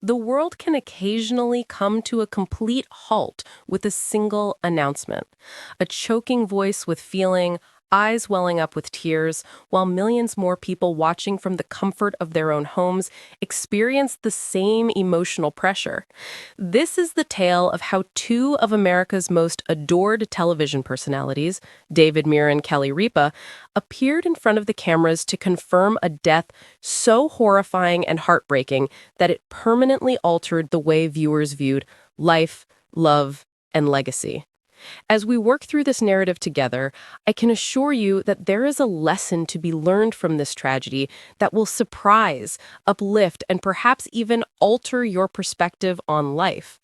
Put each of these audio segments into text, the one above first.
The world can occasionally come to a complete halt with a single announcement. A choking voice with feeling, eyes welling up with tears, while millions more people watching from the comfort of their own homes experience the same emotional pressure. This is the tale of how two of America's most adored television personalities, David Muir and Kelly Ripa, appeared in front of the cameras to confirm a death so horrifying and heartbreaking that it permanently altered the way viewers viewed life, love, and legacy. As we work through this narrative together, I can assure you that there is a lesson to be learned from this tragedy that will surprise, uplift, and perhaps even alter your perspective on life.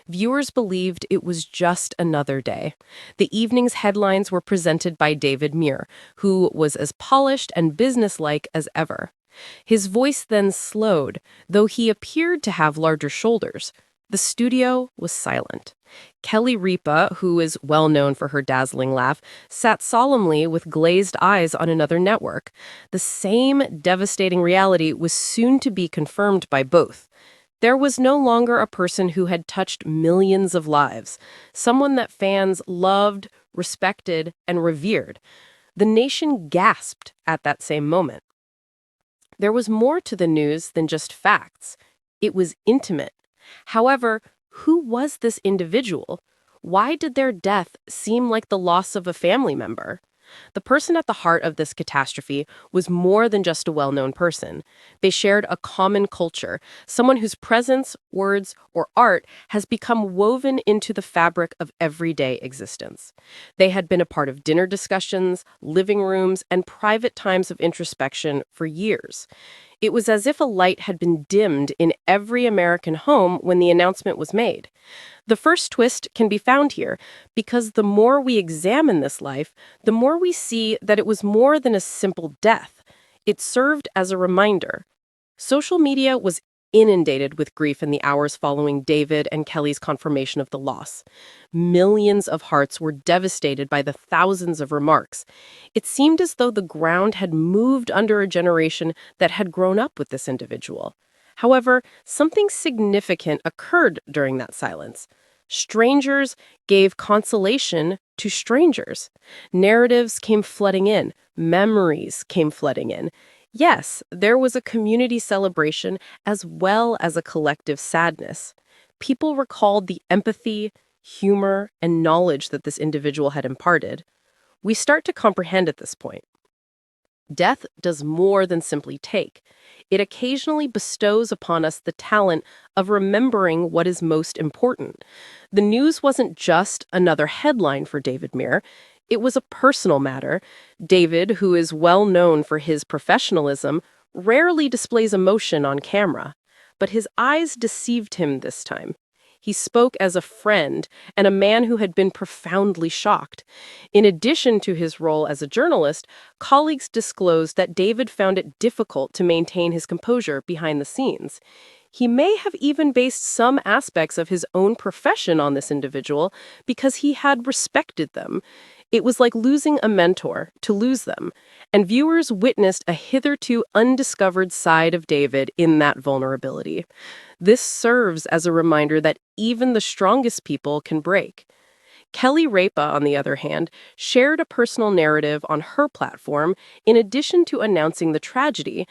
Viewers believed it was just another day. The evening's headlines were presented by David Muir, who was as polished and businesslike as ever. His voice then slowed, though he appeared to have larger shoulders. The studio was silent. Kelly Ripa, who is well known for her dazzling laugh, sat solemnly with glazed eyes on another network. The same devastating reality was soon to be confirmed by both. There was no longer a person who had touched millions of lives, someone that fans loved, respected, and revered. The nation gasped at that same moment. There was more to the news than just facts. It was intimate. However, who was this individual? Why did their death seem like the loss of a family member? The person at the heart of this catastrophe was more than just a well-known person. They shared a common culture, someone whose presence, words, or art has become woven into the fabric of everyday existence. They had been a part of dinner discussions, living rooms, and private times of introspection for years. It was as if a light had been dimmed in every American home when the announcement was made. The first twist can be found here, because the more we examine this life, the more we see that it was more than a simple death. It served as a reminder. Social media was inundated with grief in the hours following David and Kelly's confirmation of the loss. Millions of hearts were devastated by the thousands of remarks. It seemed as though the ground had moved under a generation that had grown up with this individual. However, something significant occurred during that silence. Strangers gave consolation to strangers. Narratives came flooding in. Memories came flooding in. Yes, there was a community celebration as well as a collective sadness. People recalled the empathy, humor, and knowledge that this individual had imparted. We start to comprehend at this point. Death does more than simply take. It occasionally bestows upon us the talent of remembering what is most important. The news wasn't just another headline for David Muir. It was a personal matter. David, who is well known for his professionalism, rarely displays emotion on camera. But his eyes deceived him this time. He spoke as a friend and a man who had been profoundly shocked. In addition to his role as a journalist, colleagues disclosed that David found it difficult to maintain his composure behind the scenes. He may have even based some aspects of his own profession on this individual because he had respected them. It was like losing a mentor to lose them, and viewers witnessed a hitherto undiscovered side of David in that vulnerability. This serves as a reminder that even the strongest people can break. Kelly Ripa, on the other hand, shared a personal narrative on her platform in addition to announcing the tragedy,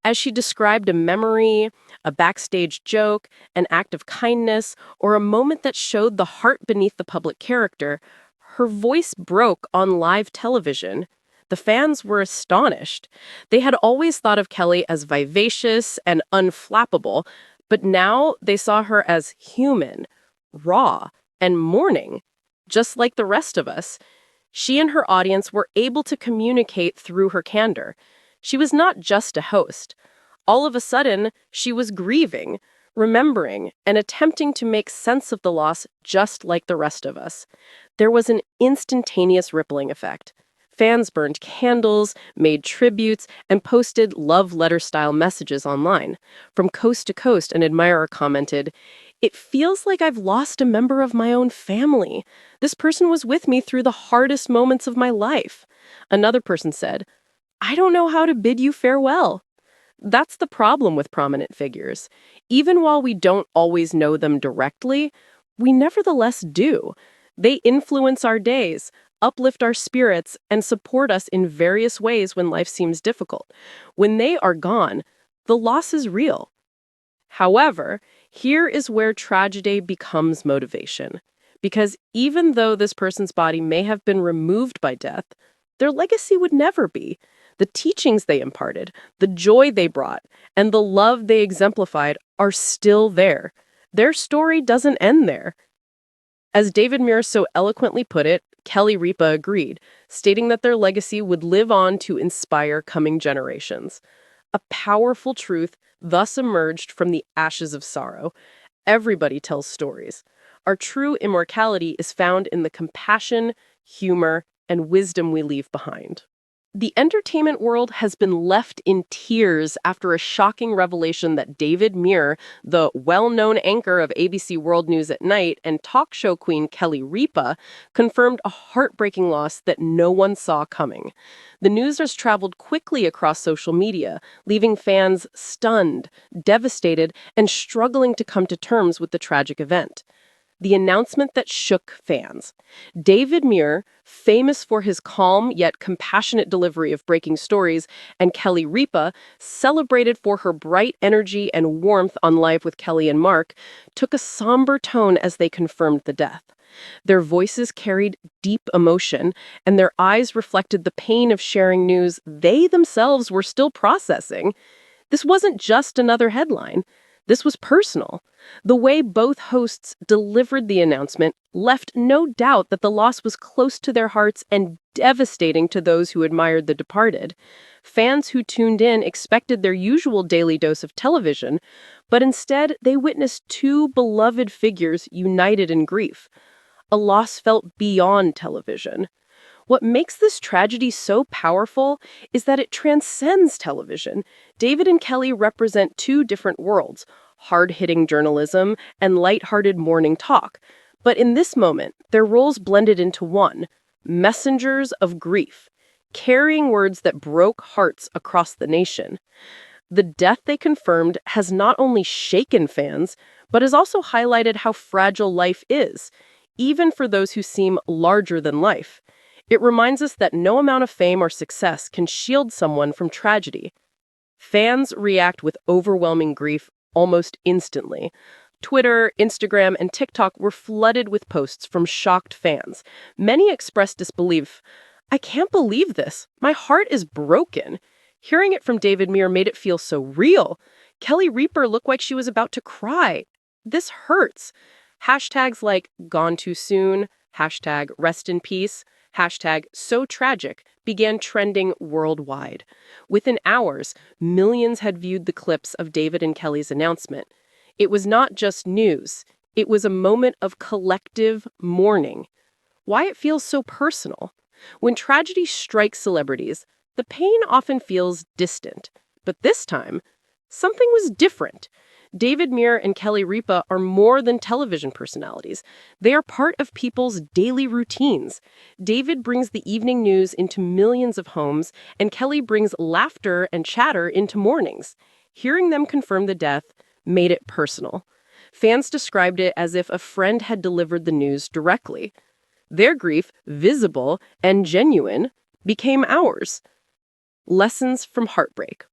as she described a memory, a backstage joke, an act of kindness, or a moment that showed the heart beneath the public character. Her voice broke on live television. The fans were astonished. They had always thought of Kelly as vivacious and unflappable, but now they saw her as human, raw, and mourning. Just like the rest of us, she and her audience were able to communicate through her candor. She was not just a host. All of a sudden, she was grieving, remembering, and attempting to make sense of the loss just like the rest of us. There was an instantaneous rippling effect. Fans burned candles, made tributes, and posted love letter-style messages online. From coast to coast, an admirer commented, "It feels like I've lost a member of my own family. This person was with me through the hardest moments of my life." Another person said, "I don't know how to bid you farewell." That's the problem with prominent figures. Even while we don't always know them directly, we nevertheless do. They influence our days, uplift our spirits, and support us in various ways when life seems difficult. When they are gone, the loss is real. However, here is where tragedy becomes motivation. Because even though this person's body may have been removed by death, their legacy would never be. The teachings they imparted, the joy they brought, and the love they exemplified are still there. Their story doesn't end there. As David Muir so eloquently put it, Kelly Ripa agreed, stating that their legacy would live on to inspire coming generations. A powerful truth thus emerged from the ashes of sorrow. Everybody tells stories. Our true immortality is found in the compassion, humor, and wisdom we leave behind. The entertainment world has been left in tears after a shocking revelation that David Muir, the well-known anchor of ABC World News at Night, and talk show queen Kelly Ripa, confirmed a heartbreaking loss that no one saw coming. The news has traveled quickly across social media, leaving fans stunned, devastated, and struggling to come to terms with the tragic event. The announcement that shook fans. David Muir, famous for his calm yet compassionate delivery of breaking stories, and Kelly Ripa, celebrated for her bright energy and warmth on Live with Kelly and Mark, took a somber tone as they confirmed the death. Their voices carried deep emotion, and their eyes reflected the pain of sharing news they themselves were still processing. This wasn't just another headline. This was personal. The way both hosts delivered the announcement left no doubt that the loss was close to their hearts and devastating to those who admired the departed. Fans who tuned in expected their usual daily dose of television, but instead they witnessed two beloved figures united in grief. A loss felt beyond television. What makes this tragedy so powerful is that it transcends television. David and Kelly represent two different worlds, hard-hitting journalism and light-hearted morning talk. But in this moment, their roles blended into one, messengers of grief, carrying words that broke hearts across the nation. The death they confirmed has not only shaken fans, but has also highlighted how fragile life is, even for those who seem larger than life. It reminds us that no amount of fame or success can shield someone from tragedy. Fans react with overwhelming grief almost instantly. Twitter, Instagram, and TikTok were flooded with posts from shocked fans. Many expressed disbelief. "I can't believe this. My heart is broken." Hearing it from David Muir made it feel so real. Kelly Ripa looked like she was about to cry. "This hurts." Hashtags like "gone too soon," hashtag "rest in peace," hashtag "so tragic" began trending worldwide. Within hours, millions had viewed the clips of David and Kelly's announcement. It was not just news, it was a moment of collective mourning. Why it feels so personal? When tragedy strikes celebrities, the pain often feels distant. But this time, something was different. David Muir and Kelly Ripa are more than television personalities. They are part of people's daily routines. David brings the evening news into millions of homes, and Kelly brings laughter and chatter into mornings. Hearing them confirm the death made it personal. Fans described it as if a friend had delivered the news directly. Their grief, visible and genuine, became ours. Lessons from heartbreak.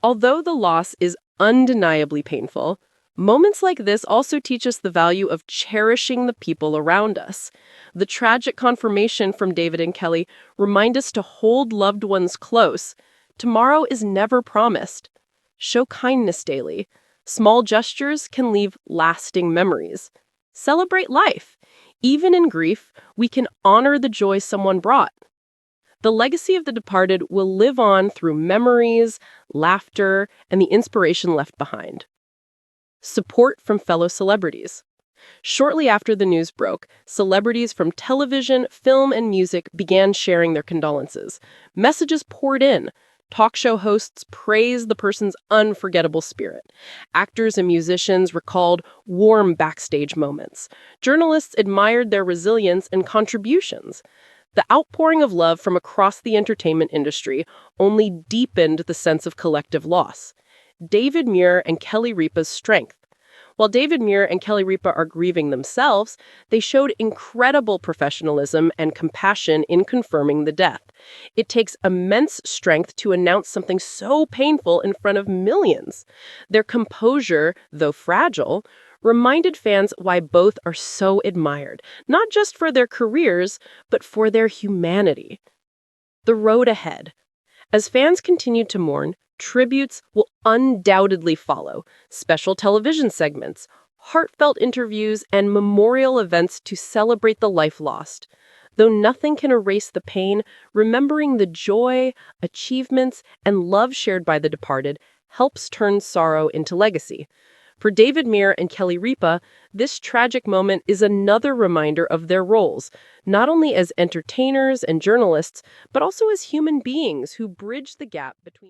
Although the loss is undeniably painful, moments like this also teach us the value of cherishing the people around us. The tragic confirmation from David and Kelly remind us to hold loved ones close. Tomorrow is never promised. Show kindness daily. Small gestures can leave lasting memories. Celebrate life. Even in grief, we can honor the joy someone brought. The legacy of the departed will live on through memories, laughter, and the inspiration left behind. Support from fellow celebrities. Shortly after the news broke, celebrities from television, film, and music began sharing their condolences. Messages poured in. Talk show hosts praised the person's unforgettable spirit. Actors and musicians recalled warm backstage moments. Journalists admired their resilience and contributions. The outpouring of love from across the entertainment industry only deepened the sense of collective loss. David Muir and Kelly Ripa's strength. While David Muir and Kelly Ripa are grieving themselves, they showed incredible professionalism and compassion in confirming the death. It takes immense strength to announce something so painful in front of millions. Their composure, though fragile, reminded fans why both are so admired, not just for their careers, but for their humanity. The road ahead. As fans continue to mourn, tributes will undoubtedly follow, special television segments, heartfelt interviews, and memorial events to celebrate the life lost. Though nothing can erase the pain, remembering the joy, achievements, and love shared by the departed helps turn sorrow into legacy. For David Muir and Kelly Ripa, this tragic moment is another reminder of their roles, not only as entertainers and journalists, but also as human beings who bridge the gap between